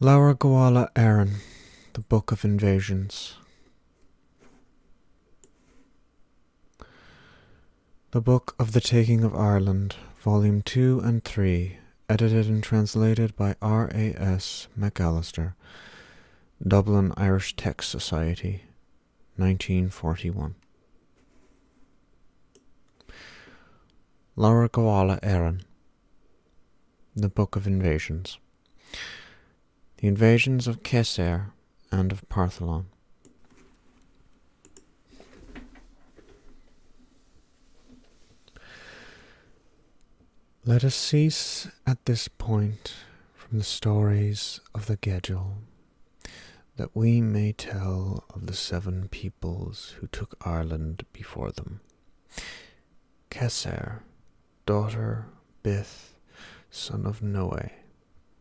Laura Goala Aaron, The Book of Invasions. The Book of the Taking of Ireland, Volume 2 and 3, edited and translated by R.A.S. McAllister, Dublin Irish Text Society, 1941. Laura Goala Aaron, The Book of Invasions. The Invasions of Cessair and of Partholon. Let us cease at this point from the stories of the Goidel, that we may tell of the 7 peoples who took Ireland before them. Cessair, daughter Bith, son of Noe,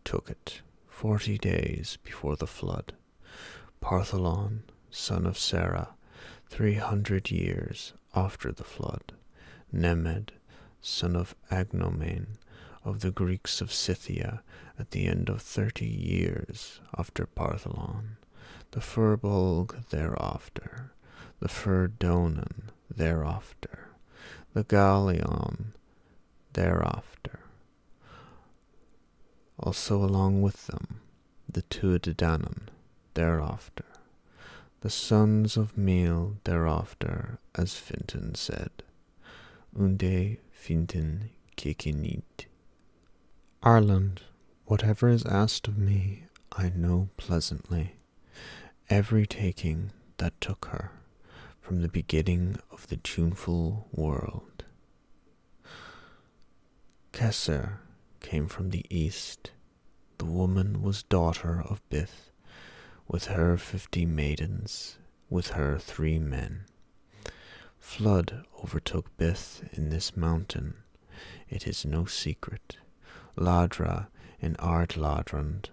took it 40 days before the flood. Partholon, son of Sarah, 300 years after the flood. Nemed, son of Agnomen, of the Greeks of Scythia, at the end of 30 years after Partholon. The Firbolg thereafter, the Firdonan thereafter, the Gallion thereafter. Also along with them, the Tuatdanan thereafter, the sons of Meal thereafter, as Fintan said, Unde Fintan Kekinit. Ireland, whatever is asked of me, I know pleasantly, every taking that took her, from the beginning of the tuneful world. Cessair came from the east. The woman was daughter of Bith, with her 50 maidens, with her 3 men. Flood overtook Bith in this mountain, it is no secret. Ladra in Ardladrand,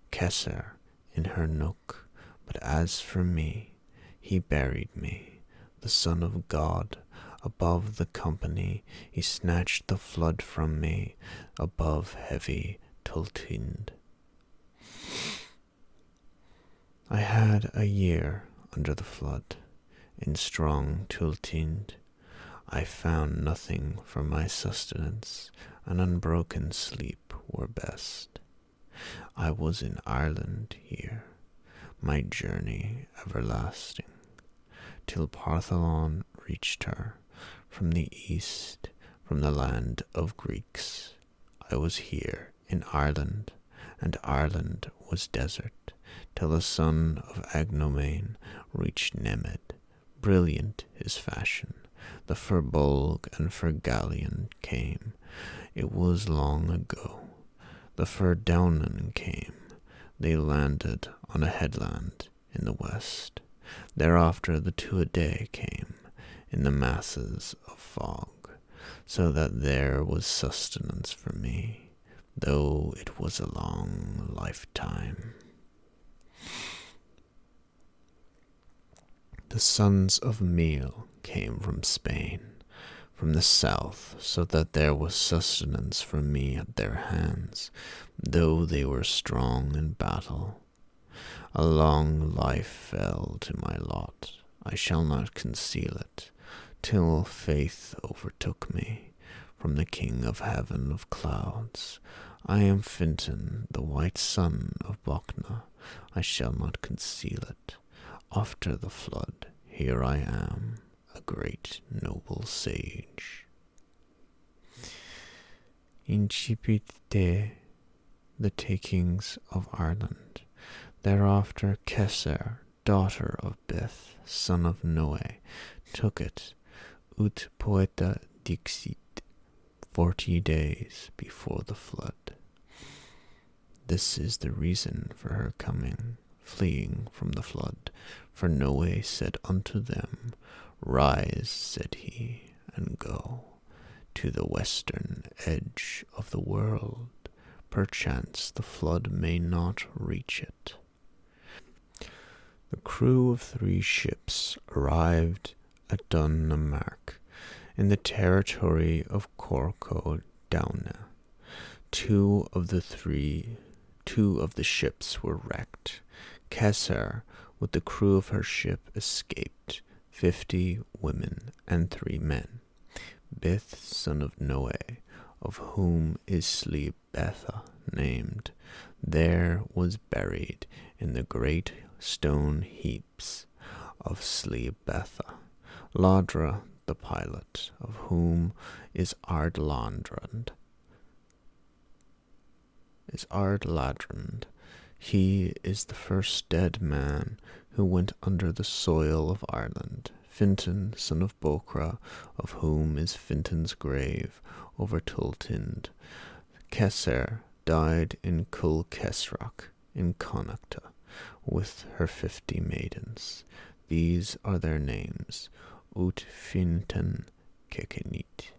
Cessair in her nook. But as for me, he buried me, the Son of God, above the company. He snatched the flood from me, above heavy Tultind. I had a year under the flood, in strong Tultind. I found nothing for my sustenance, an unbroken sleep were best. I was in Ireland here, my journey everlasting, till Partholon reached her, from the east, from the land of Greeks. I was here in Ireland, and Ireland was desert, till the son of Agnomen reached Nemed. Brilliant his fashion, the Firbolg and Firgalian came. It was long ago. The Firdonan came. They landed on a headland in the west. Thereafter the Tuatha came, in the masses of fog, so that there was sustenance for me, though it was a long lifetime. The sons of Meal came from Spain, from the south, so that there was sustenance for me at their hands, though they were strong in battle. A long life fell to my lot, I shall not conceal it, till faith overtook me, from the King of Heaven of Clouds. I am Fintan, the white son of Bochna, I shall not conceal it. After the flood, here I am, a great noble sage. Incipit de, the takings of Ireland. Thereafter Cessair, daughter of Bith, son of Noe, took it, ut poeta dixit, 40 days before the flood. This is the reason for her coming, fleeing from the flood. For Noe said unto them, Rise, said he, and go to the western edge of the world. Perchance the flood may not reach it. The crew of 3 ships arrived at Dunnamark, in the territory of Corco Downa. 2 of the 3 2 of the ships were wrecked. Cessair, with the crew of her ship, escaped, 50 women and 3 men. Bith, son of Noe, of whom is Slebetha named, there was buried in the great stone heaps of Slebetha. Lotta, the pilot, of whom is Ardladrand. He is the first dead man who went under the soil of Ireland. Fintan, son of Bocra, of whom is Fintan's grave over Tultind. Cessair died in Culkesrock in Connachta with her 50 maidens. These are their names: Ut Fintan Kekenit.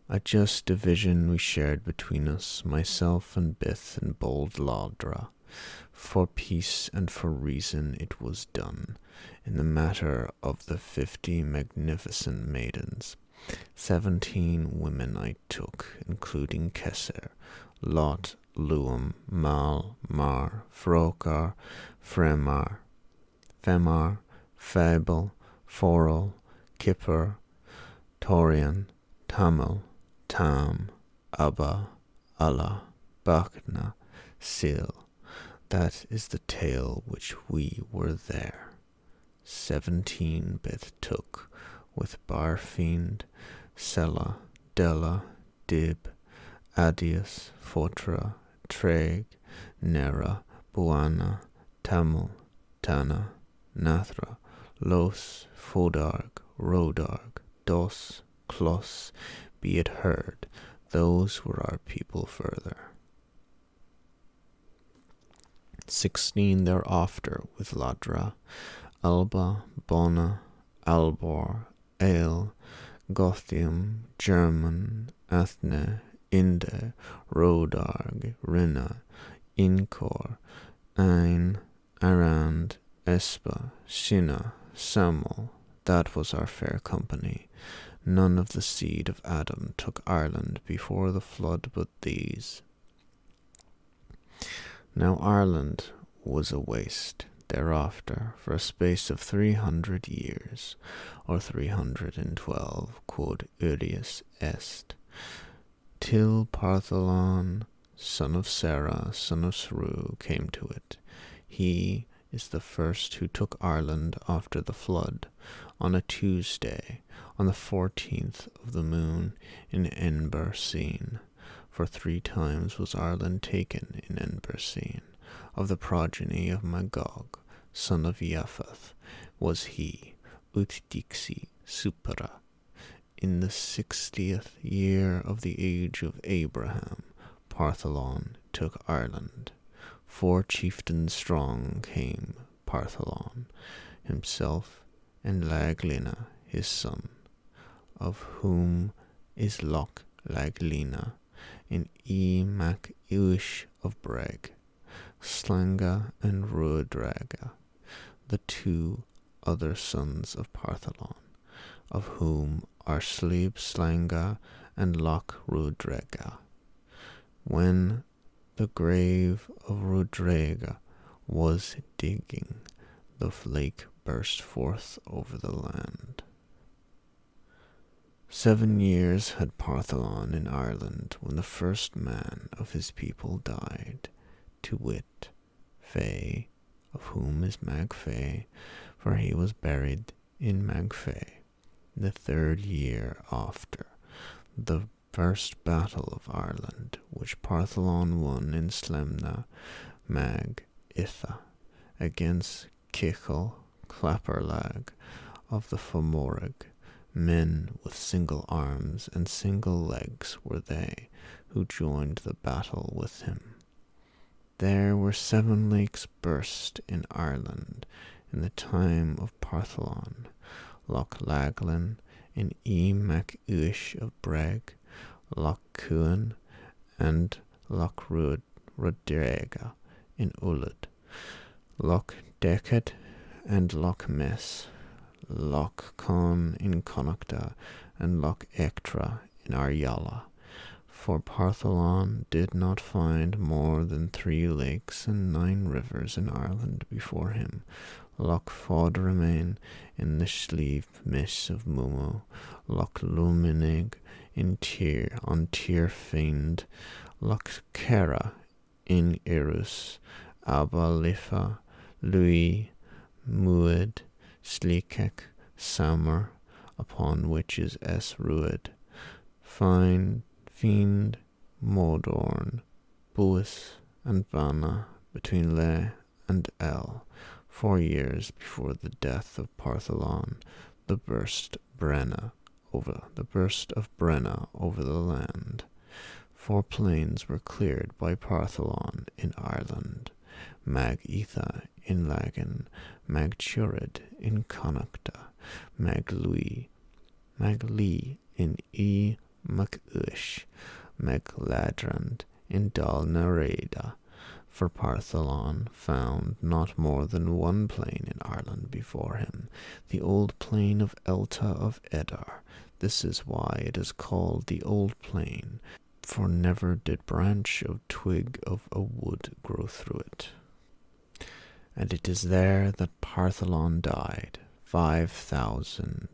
A just division we shared between us, myself and Bith and bold Ladra. For peace and for reason it was done. In the matter of the 50 magnificent maidens, 17 women I took, including Cessair, Lot, Luam, Mal, Mar, Frokar, Femar, Fable, Forel, Kipper, Torian, Tamil, Tam, Abba, Allah, Bachna, Sil. That is the tale which we were there. 17 Bith took, with Barfiend, Sella, Della, Dib, Adius, Fotra, Treg, Nera, Buana, Tamil, Tana, Nathra, Los, Fodarg, Rodarg, Dos, Klos. Be it heard, those were our people further. 16 thereafter with Ladra, Alba, Bona, Albor, Ale, Gothium, German, Athne, Inde, Rodarg, Rina, Incor, Ain, Arand, Espa, Sina, Samel. That was our fair company. None of the seed of Adam took Ireland before the flood but these. Now Ireland was a waste thereafter for a space of 300 years, or 312, quod Urius est, till Partholon, son of Sarah, son of Sru, came to it. He is the first who took Ireland after the flood, on a Tuesday, on the 14th of the moon, in Enberseen. For 3 times was Ireland taken in Enberseen. Of the progeny of Magog, son of Japheth, was he, ut dixi supera. In the 60th year of the age of Abraham, Partholon took Ireland. 4 chieftains strong came Partholon, himself and Laglina his son, of whom is Loch Laglina, in Mac Uish of Breg, Slanga and Rudraga, the 2 other sons of Partholon, of whom are Sleb Slanga and Loch Rudraga. When the grave of Rudraga was digging, the lake burst forth over the land. 7 years had Partholon in Ireland when the first man of his people died, to wit, Fay, of whom is Magfay, for he was buried in Magfay. The 3rd year after, the first battle of Ireland, which Partholon won in Slemna, Mag Itha, against Kichel, Clapperlag of the Fomorag. Men with single arms and single legs were they who joined the battle with him. There were 7 lakes burst in Ireland in the time of Partholon, Loch Laglan in Mac Uish of Breg, Loch Cuan and Loch Rudraga in Ullud, Loch Decad and Loch Mess, Loch Con in Connachta and Loch Ectra in Aryala. For Partholon did not find more than 3 lakes and 9 rivers in Ireland before him. Loch Fod remain in the Slieve Miss of Mumo, Loch Luminig in Tir on Tir Fiend, Loch Kera in Irus, Abba Lifa, Louis, Muid, Slikek, Samar, upon which is S. Ruid, Fiend, Modorn, Buis, and Banna, between Le and El, 4 years before the death of Partholon, the burst of Brenna over the land. 4 plains were cleared by Partholon in Ireland, Mag Etha in Lagan, Mag Turid in Connachta, Mag Lee in E. MacUish, Meg Ladrand in Dal Nareda, for Partholon found not more than 1 plain in Ireland before him, the old plain of Elta of Edar. This is why it is called the Old Plain, for never did branch of twig of a wood grow through it. And it is there that Partholon died, 5,000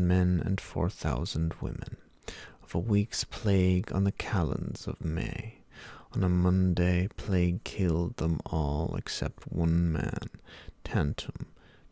men and 4,000 women, of a week's plague on the calends of May. On a Monday, plague killed them all except 1 man, Tantum,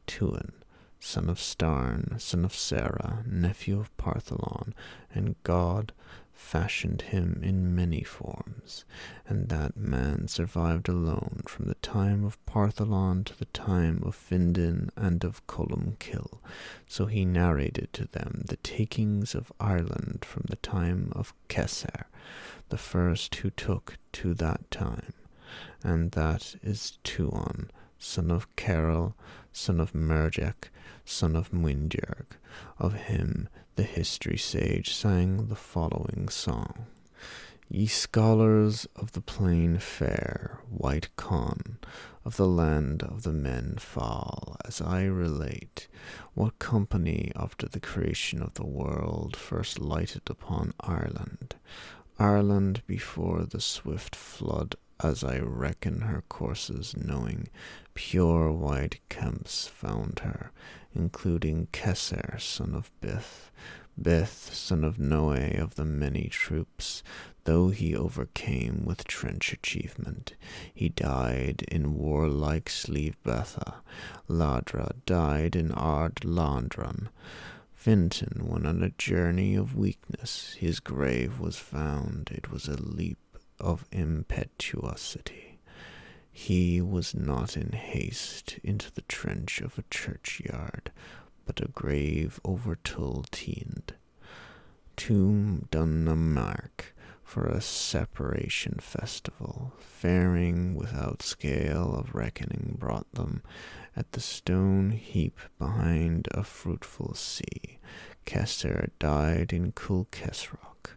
Tuan, son of Starn, son of Sarah, nephew of Partholon, and God fashioned him in many forms, and that man survived alone from the time of Partholon to the time of Findin and of Columkill. So he narrated to them the takings of Ireland from the time of Cessair, the first who took to that time, and that is Tuon, son of Carol, son of Merjek, son of Mwindjerg. Of him the history sage sang the following song. Ye scholars of the plain fair, white Con, of the land of the men fall, as I relate, what company after the creation of the world first lighted upon Ireland. Ireland before the swift flood, as I reckon her courses knowing, pure white camps found her, including Cessair, son of Bith, son of Noe of the many troops. Though he overcame with trench achievement, he died in warlike Slieve Betha. Ladra died in Ard Landran. Fintan went on a journey of weakness. His grave was found. It was a leap of impetuosity. He was not in haste into the trench of a churchyard, but a grave over Tultind. Tomb Dunnamark for a separation festival, faring without scale of reckoning brought them at the stone heap behind a fruitful sea. Cessair died in Culkesrock.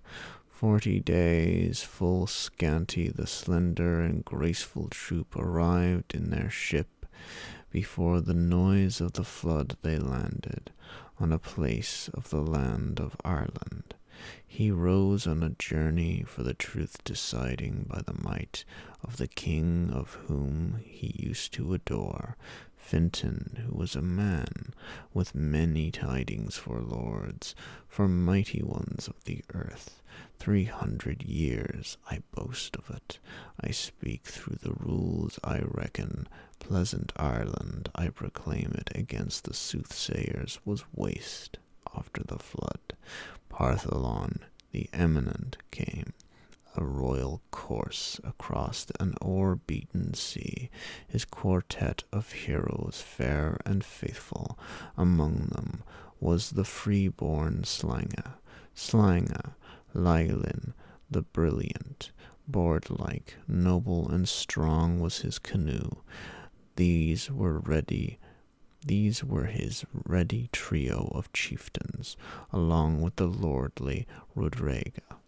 40 days full scanty the slender and graceful troop arrived in their ship. Before the noise of the flood they landed on a place of the land of Ireland. He rose on a journey for the truth deciding by the might of the king of whom he used to adore, Fintan, who was a man with many tidings for lords, for mighty ones of the earth. 300 years I boast of it. I speak through the rules I reckon. Pleasant Ireland, I proclaim it against the soothsayers, was waste after the flood. Partholon the eminent came, a royal course across an o'er-beaten sea, his quartet of heroes fair and faithful. Among them was the free-born Slange, Lylin the brilliant, board-like, noble and strong was his canoe. These were his ready trio of chieftains, along with the lordly Rudrega.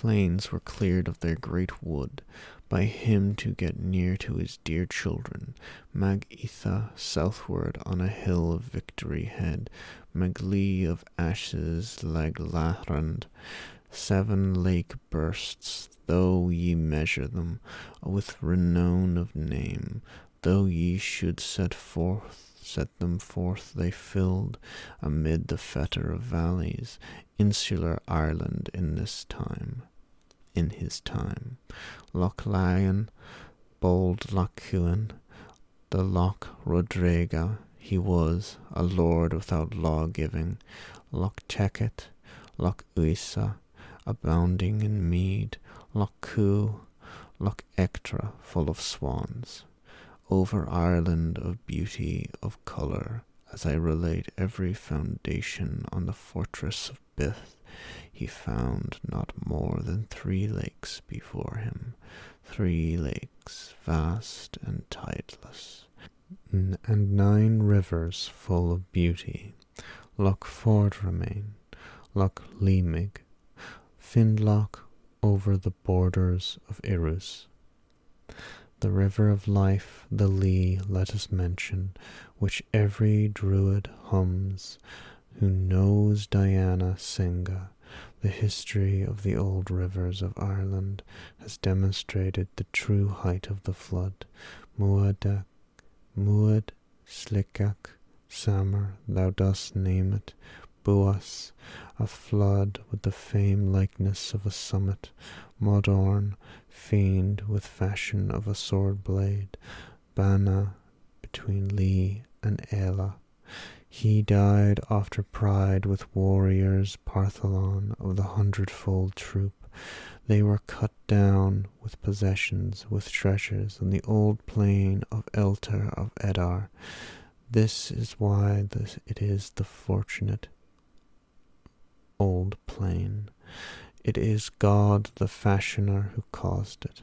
plains were cleared of their great wood, by him to get near to his dear children. Mag Itha southward on a hill of Victory Head, Maglee of ashes lag Lahrand, 7 lake bursts, though ye measure them with renown of name, though ye should set them forth, they filled amid the fetter of valleys, insular Ireland in his time. Loch Lyon, bold Loch Cuan, the Loch Rodrega, he was a lord without law-giving, Loch Tecket, Loch Uisa, abounding in mead, Loch Coo, Loch Ectra, full of swans. Over Ireland of beauty of colour, as I relate every foundation on the fortress of Bith, he found not more than 3 lakes before him, 3 lakes vast and tideless, and 9 rivers full of beauty, Loch Fordramain, Loch Leamig, Findloch over the borders of Irus. The river of life, the Lee, let us mention, which every druid hums, who knows Diana Singa. The history of the old rivers of Ireland has demonstrated the true height of the flood. Muad, Slickach, Samar, thou dost name it, Buas, a flood with the fame likeness of a summit, Modorn, fiend with fashion of a sword blade, Bana, between Lee and Ela. He died after pride with warriors, Partholon of the 100-fold troop. They were cut down with possessions, with treasures, on the old plain of Elter of Edar. This is why it is the fortunate old plain. It is God the fashioner who caused it.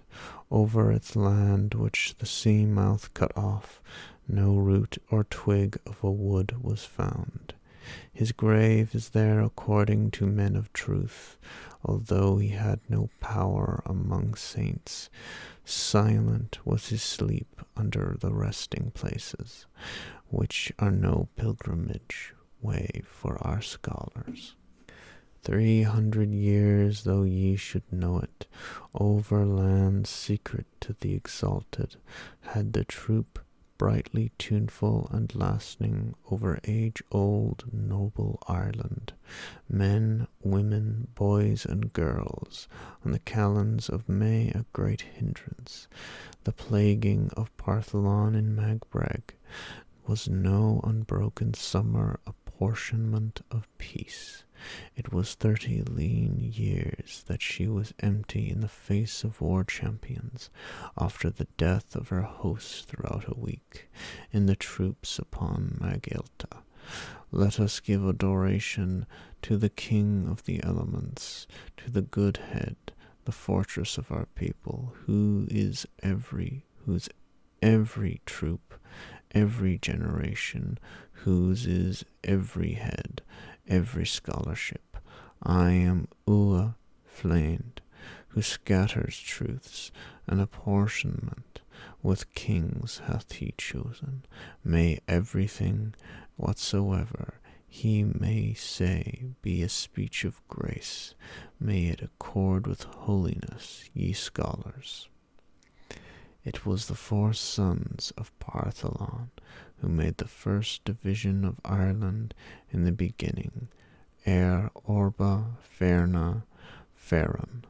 Over its land which the sea mouth cut off, no root or twig of a wood was found. His grave is there according to men of truth, although he had no power among saints. Silent was his sleep under the resting places, which are no pilgrimage way for our scholars. 300 years, though ye should know it, over lands secret to the exalted, had the troop brightly tuneful and lasting over age-old noble Ireland, men, women, boys, and girls, on the calends of May a great hindrance. The plaguing of Partholon in Magbreg was no unbroken summer apportionment of peace. It was 30 lean years that she was empty in the face of war champions, after the death of her hosts throughout a week, in the troops upon Magilta. Let us give adoration to the King of the elements, to the good head, the fortress of our people, whose every troop, every generation, whose is every head, every scholarship. I am Ua Flamed, who scatters truths, and apportionment with kings hath he chosen. May everything whatsoever he may say be a speech of grace. May it accord with holiness, ye scholars. It was the 4 sons of Partholon who made the first division of Ireland in the beginning, Orba, Ferna, Ferran.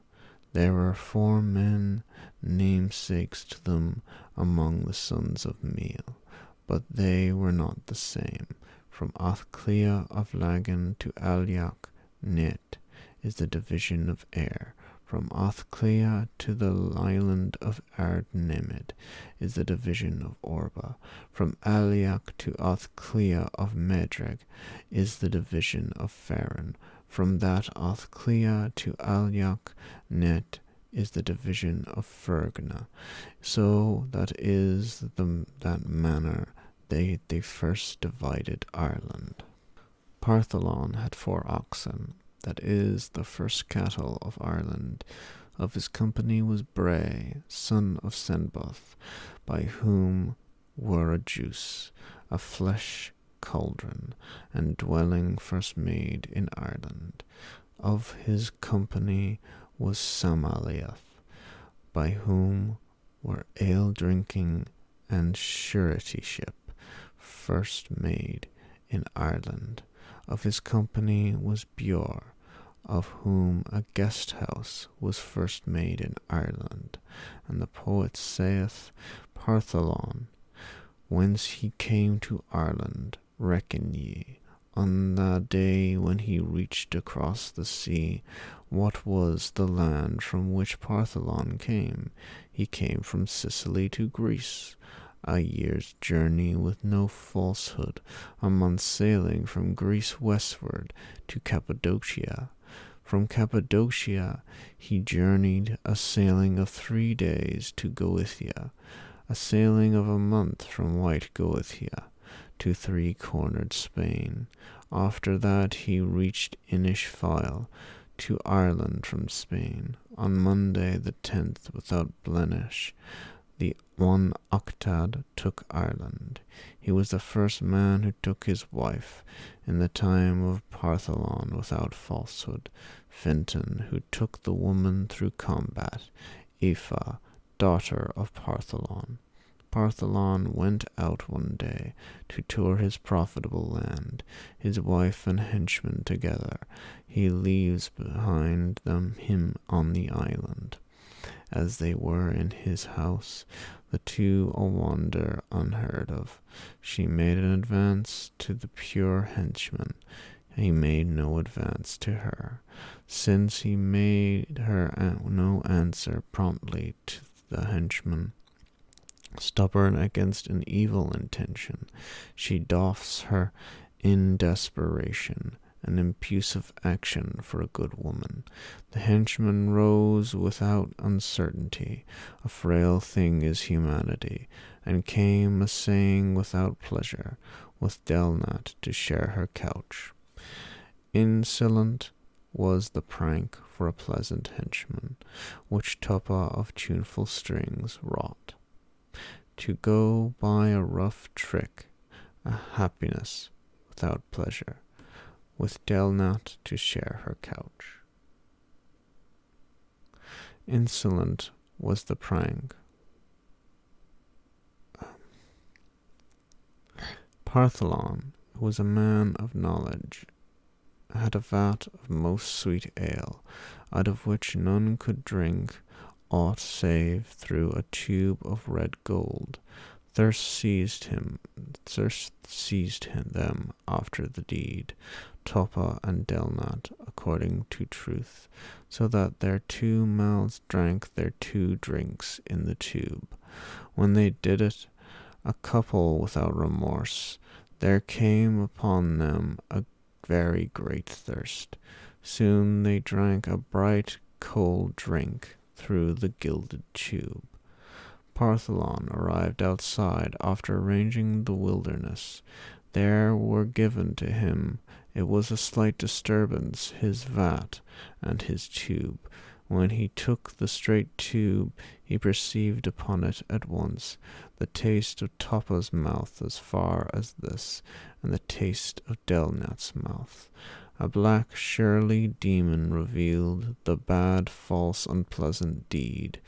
There were 4 men namesakes to them among the sons of Meal, but they were not the same. From Athclia of Lagan to Aliac, Net, is the division of From Athclia to the island of Ardnemid is the division of Orba. From Aliac to Athclia of Medreg is the division of Ferran. From that Athclia to Aliac Net is the division of Fergna. So that is that manner they first divided Ireland. Partholon had 4 oxen, that is, the first cattle of Ireland. Of his company was Bray, son of Senboth, by whom were a juice, a flesh cauldron, and dwelling first made in Ireland. Of his company was Samaliath, by whom were ale drinking and suretyship, first made in Ireland. Of his company was Bure, of whom a guest house was first made in Ireland. And the poet saith, Partholon, whence he came to Ireland, reckon ye, on the day when he reached across the sea. What was the land from which Partholon came? He came from Sicily to Greece, a year's journey with no falsehood, a month's sailing from Greece westward to Cappadocia. From Cappadocia he journeyed a sailing of 3 days to Goithia, a sailing of a month from White Goithia to 3-cornered Spain. After that he reached Inishfile to Ireland from Spain. On Monday the 10th, without blemish, the 1 Octad took Ireland. He was the first man who took his wife in the time of Partholon without falsehood. Fintan, who took the woman through combat. Aoife, daughter of Partholon. Partholon went out one day to tour his profitable land, his wife and henchmen together. He leaves behind them him on the island. As they were in his house, the two a wander unheard of. She made an advance to the pure henchman. He made no advance to her. Since he made her no answer promptly to the henchman, stubborn against an evil intention, she doffs her in desperation, an impulsive action for a good woman. The henchman rose without uncertainty, a frail thing is humanity, and came a-saying without pleasure, with Delnat to share her couch. Insolent was the prank for a pleasant henchman, which Tuppa of tuneful strings wrought. To go by a rough trick, a happiness without pleasure, with Delnat to share her couch. Insolent was the prank. Partholon, who was a man of knowledge, had a vat of most sweet ale, out of which none could drink aught save through a tube of red gold. Thirst seized them after the deed, Tuppa and Delnat, according to truth, so that their 2 mouths drank their 2 drinks in the tube. When they did it, a couple without remorse, there came upon them a very great thirst. Soon they drank a bright cold drink through the gilded tube. Partholon arrived outside after ranging the wilderness. There were given to him, it was a slight disturbance, his vat and his tube. When he took the straight tube, he perceived upon it at once the taste of Tuppa's mouth as far as this, and the taste of Delnat's mouth. A black surely demon revealed the bad, false, unpleasant deed.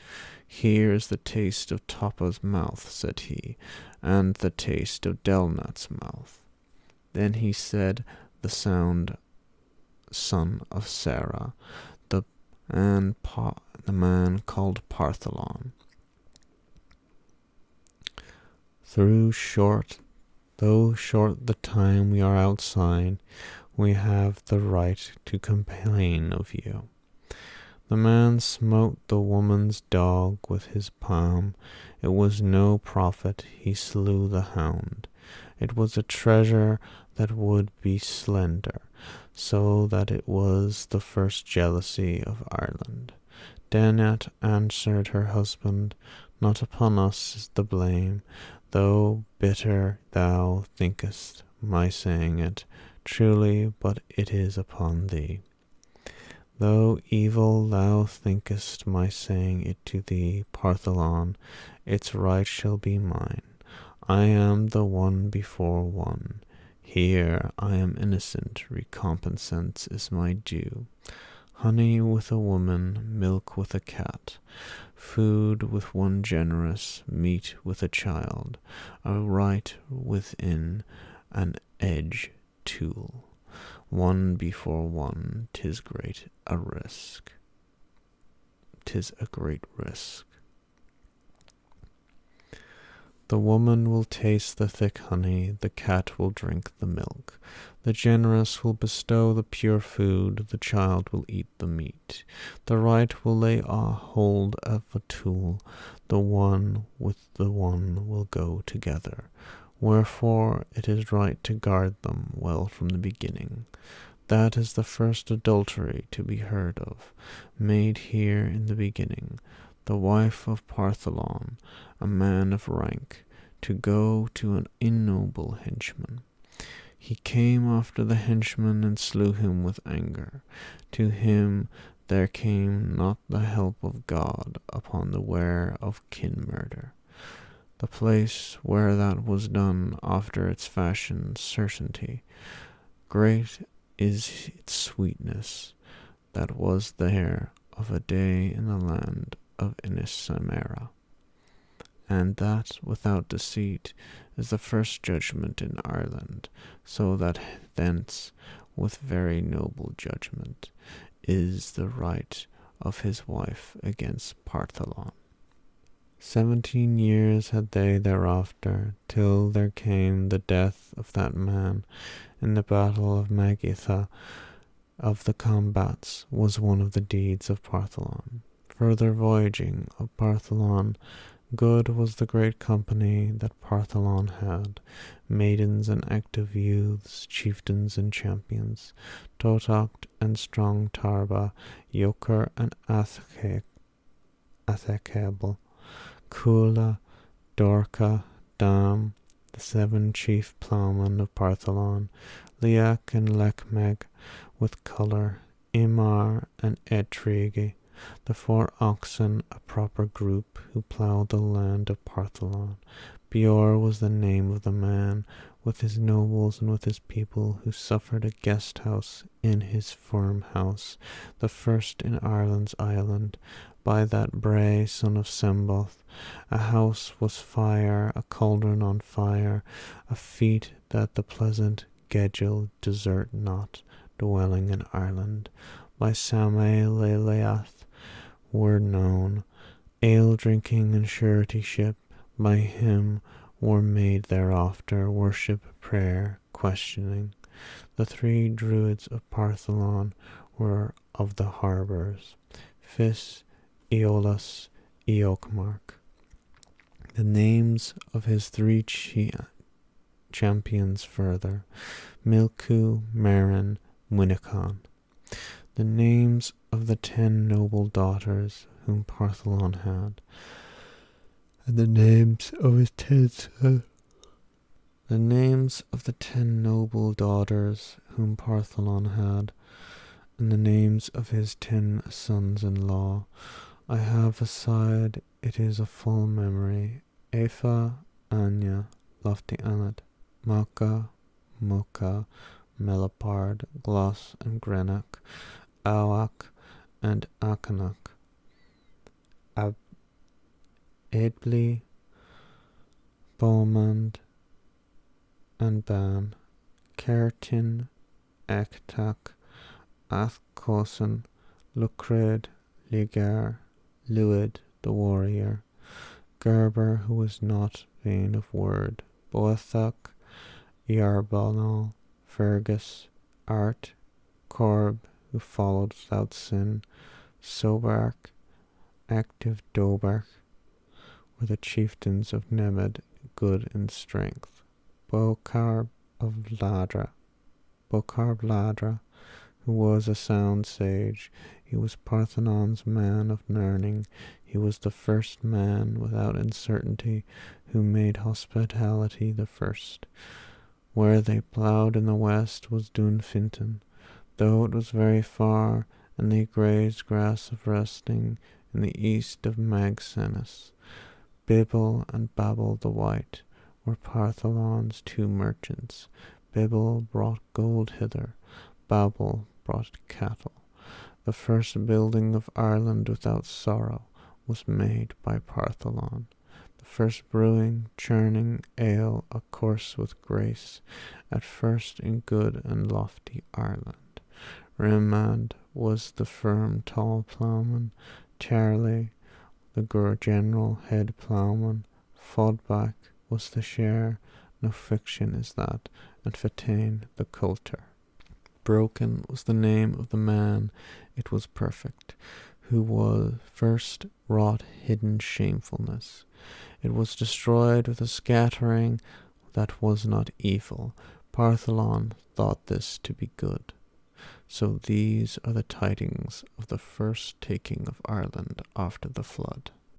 Here is the taste of Tuppa's mouth, said he, and the taste of Delnat's mouth. Then he said the son of Sarah, the man called Partholon. Though short the time we are outside, we have the right to complain of you. The man smote the woman's dog with his palm. It was no profit, he slew the hound. It was a treasure that would be slender, so that it was the first jealousy of Ireland. Delnat answered her husband, not upon us is the blame, though bitter thou thinkest my saying it, truly but it is upon thee. Though evil thou thinkest my saying it to thee, Partholon, its right shall be mine. I am the one before one. Here I am innocent, recompense is my due. Honey with a woman, milk with a cat, food with one generous, meat with a child, a right within an edge tool. One before one, 'tis a great risk. The woman will taste the thick honey, the cat will drink the milk. The generous will bestow the pure food, the child will eat the meat. The right will lay a hold of a tool, the one with the one will go together. Wherefore it is right to guard them well from the beginning. That is the first adultery to be heard of, made here in the beginning. The wife of Partholon, a man of rank, to go to an ignoble henchman. He came after the henchman and slew him with anger. To him there came not the help of God upon the ware of kin murder. The place where that was done after its fashion certainty. Great is its sweetness that was there of a day in the land of Inissamera. And that without deceit is the first judgment in Ireland, so that thence with very noble judgment is the right of his wife against Partholon. 17 years had they thereafter, till there came the death of that man in the battle of Magitha. Of the combats was one of the deeds of Partholon. Further voyaging of Partholon, good was the great company that Partholon had, maidens and active youths, chieftains and champions, Totocht and strong Tarba, Yoker and Athekebel, Kula, Dorka, Dam, the 7 chief ploughmen of Partholon, Liak and Lekmeg, with colour, Imar and Etrigi, the 4 oxen, a proper group, who ploughed the land of Partholon. Beor was the name of the man, with his nobles and with his people, who suffered a guest house in his firm house, the first in Ireland's island, by that Bray, son of Semboth. A house was fire, a cauldron on fire, a feat that the pleasant Gedgel desert not, dwelling in Ireland. By Samay Leleath were known, ale drinking and suretyship, by him were made thereafter worship, prayer, questioning. The 3 druids of Partholon were of the harbours, Fis, Eolus, Eokmark. The names of his 3 champions further, Milku, Marin, Winnicon. The names of the 10 noble daughters whom Partholon had, and the names of his 10 sons. The names of the 10 noble daughters whom Partholon had, and the names of his 10 sons-in-law, I have aside, it is a full memory. Aoife, Anya, Lofty Anat, Malka, Mocha, Melopard, Gloss and Greenock, Awak and Akanok, Edbley, Bowmand and Ban, Kertin, Ektak, Athcosan, Lucred, Ligar, Luid the warrior, Gerber who was not vain of word, Boethak, Iarbanal, Fergus, Art, Corb who followed without sin, Sobark, active Dobark, were the chieftains of Nemed, good in strength. Bocarb Ladra, who was a sound sage. He was Partholon's man of learning. He was the first man, without uncertainty, who made hospitality the first. Where they ploughed in the west was Dunfinton, though it was very far, and they grazed grass of resting in the east of Magsenis. Bibel and Babel the White were Partholon's two merchants. Bibel brought gold hither, Babel brought cattle. The first building of Ireland without sorrow was made by Partholon. The first brewing, churning ale a course with grace, at first in good and lofty Ireland. Rimand was the firm tall ploughman, Charley the general head ploughman, Fodback was the share, no fiction is that, and Fatain the coulter. Broken was the name of the man, it was perfect, who was first wrought hidden shamefulness. It was destroyed with a scattering that was not evil. Partholon thought this to be good. So these are the tidings of the first taking of Ireland after the flood.